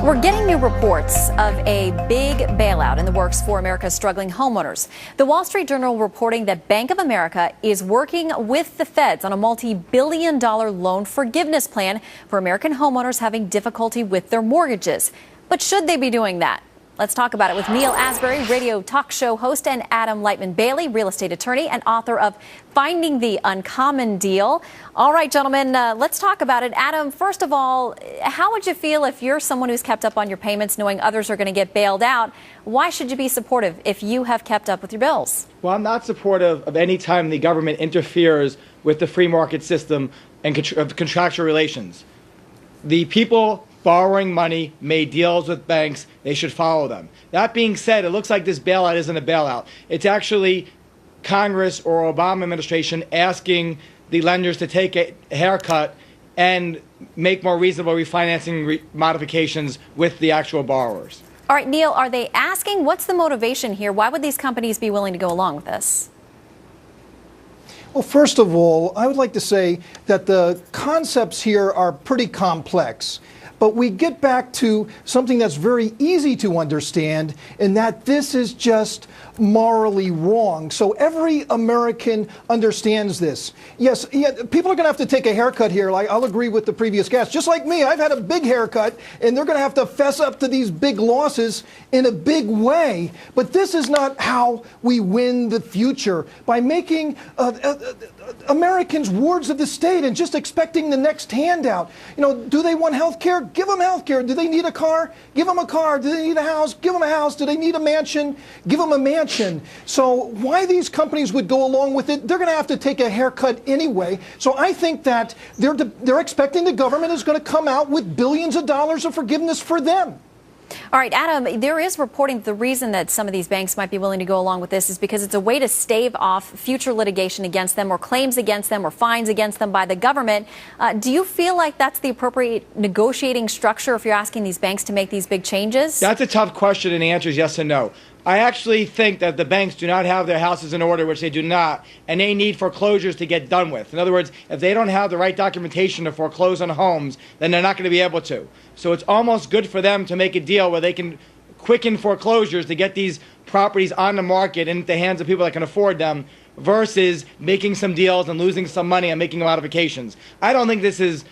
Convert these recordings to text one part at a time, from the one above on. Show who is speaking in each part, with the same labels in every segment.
Speaker 1: We're getting new reports of a big bailout in the works for America's struggling homeowners. The Wall Street Journal reporting that Bank of America is working with the feds on a multi-billion-dollar loan forgiveness plan for American homeowners having difficulty with their mortgages. But should they be doing that? Let's talk about it with Neal Asbury, radio talk show host, and Adam Lightman-Bailey, real estate attorney and author of Finding the Uncommon Deal. All right, gentlemen, let's talk about it. Adam, first of all, how would you feel if you're someone who's kept up on your payments knowing others are going to get bailed out? Why should you be supportive if you have kept up with your bills?
Speaker 2: Well, I'm not supportive of any time the government interferes with the free market system and contractual relations. The people borrowing money made deals with banks. They should follow them. That being said, it looks like this bailout isn't a bailout. It's actually Congress or Obama administration asking the lenders to take a haircut and make more reasonable refinancing modifications with the actual borrowers.
Speaker 1: All right, Neal, are they asking? What's the motivation here? Why would these companies be willing to go along with this?
Speaker 3: Well, first of all, I would like to say that the concepts here are pretty complex. But we get back to something that's very easy to understand, and that this is just morally wrong. So every American understands this. Yes, people are going to have to take a haircut here. Like, I'll agree with the previous guest. Just like me, I've had a big haircut, and they're going to have to fess up to these big losses in a big way. But this is not how we win the future, by making Americans wards of the state and just expecting the next handout. You know, do they want health care? Give them health care. Do they need a car? Give them a car. Do they need a house? Give them a house. Do they need a mansion? Give them a mansion. So why these companies would go along with it, they're going to have to take a haircut anyway. So I think that they're expecting the government is going to come out with billions of dollars of forgiveness for them.
Speaker 1: All right, Adam, there is reporting that the reason that some of these banks might be willing to go along with this is because it's a way to stave off future litigation against them or claims against them or fines against them by the government. Do you feel like that's the appropriate negotiating structure if you're asking these banks to make these big changes?
Speaker 2: That's a tough question, and the answer is yes and no. I actually think that the banks do not have their houses in order, which they do not, and they need foreclosures to get done with. In other words, if they don't have the right documentation to foreclose on homes, then they're not going to be able to. So it's almost good for them to make a deal where they can quicken foreclosures to get these properties on the market in the hands of people that can afford them, versus making some deals and losing some money and making modifications. I don't think this is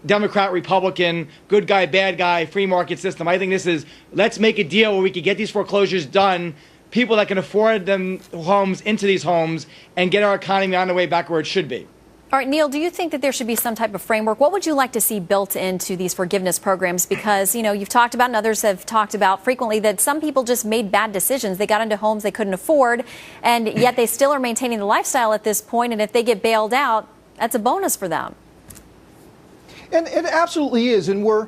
Speaker 2: Democrat, Republican, good guy, bad guy, free market system. I think this is, let's make a deal where we can get these foreclosures done, people that can afford them homes into these homes, and get our economy on the way back where it should be.
Speaker 1: All right, Neal, do you think that there should be some type of framework? What would you like to see built into these forgiveness programs? Because, you know, you've talked about and others have talked about frequently that some people just made bad decisions. They got into homes they couldn't afford, and yet they still are maintaining the lifestyle at this point. And if they get bailed out, that's a bonus for them.
Speaker 3: And it absolutely is. And we're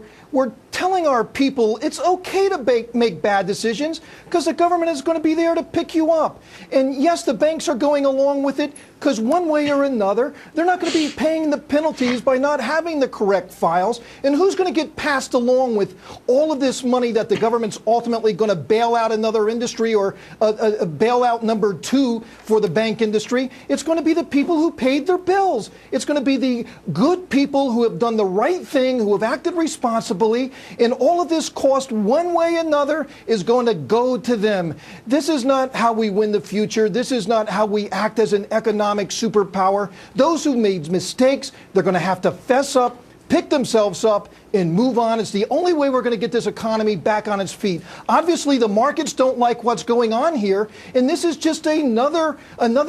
Speaker 3: telling our people it's okay to make bad decisions because the government is going to be there to pick you up. And yes, the banks are going along with it because one way or another, they're not going to be paying the penalties by not having the correct files. And who's going to get passed along with all of this money that the government's ultimately going to bail out another industry or a bailout number 2 for the bank industry? It's going to be the people who paid their bills. It's going to be the good people who have done the right thing, who have acted responsibly. And all of this cost, one way or another, is going to go to them. This is not how we win the future. This is not how we act as an economic superpower. Those who made mistakes, they're going to have to fess up, pick themselves up, and move on. It's the only way we're going to get this economy back on its feet. Obviously, the markets don't like what's going on here, and this is just another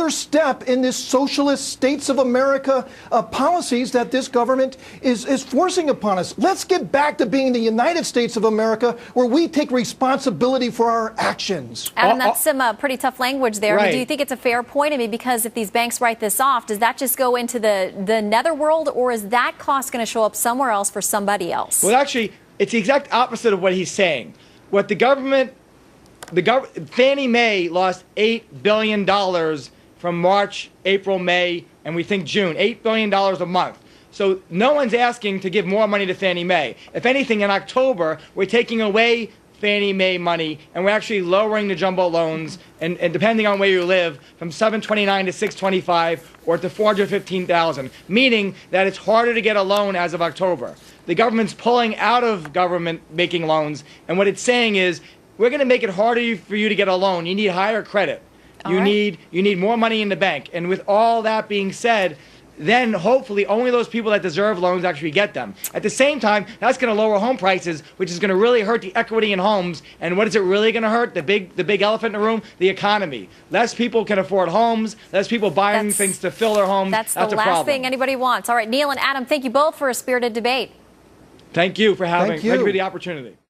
Speaker 3: step in this socialist states of America policies that this government is forcing upon us. Let's get back to being the United States of America, where we take responsibility for our actions.
Speaker 1: Adam, that's some pretty tough language there.
Speaker 2: Right.
Speaker 1: I mean, do you think it's a fair point? I mean, because if these banks write this off, does that just go into the netherworld, or is that cost going to show up somewhere else for somebody else?
Speaker 2: Well, actually, it's the exact opposite of what he's saying. What Fannie Mae lost $8 billion from March, April, May, and we think June. $8 billion a month. So no one's asking to give more money to Fannie Mae. If anything, in October, we're taking away Fannie Mae money, and we're actually lowering the jumbo loans, and depending on where you live, from 729 to 625 or to 415,000, meaning that it's harder to get a loan as of October. The government's pulling out of government making loans, and what it's saying is, we're going to make it harder for you to get a loan. You need higher credit. You need more money in the bank. And with all that being said, then hopefully only those people that deserve loans actually get them. At the same time, that's going to lower home prices, which is going to really hurt the equity in homes. And what is it really going to hurt? The big elephant in the room, the economy. Less people can afford homes. Less people buying things to fill their homes.
Speaker 1: That's the last thing anybody wants. All right, Neil and Adam, thank you both for a spirited debate.
Speaker 2: Thank you for having
Speaker 3: Thank you.
Speaker 2: me the opportunity.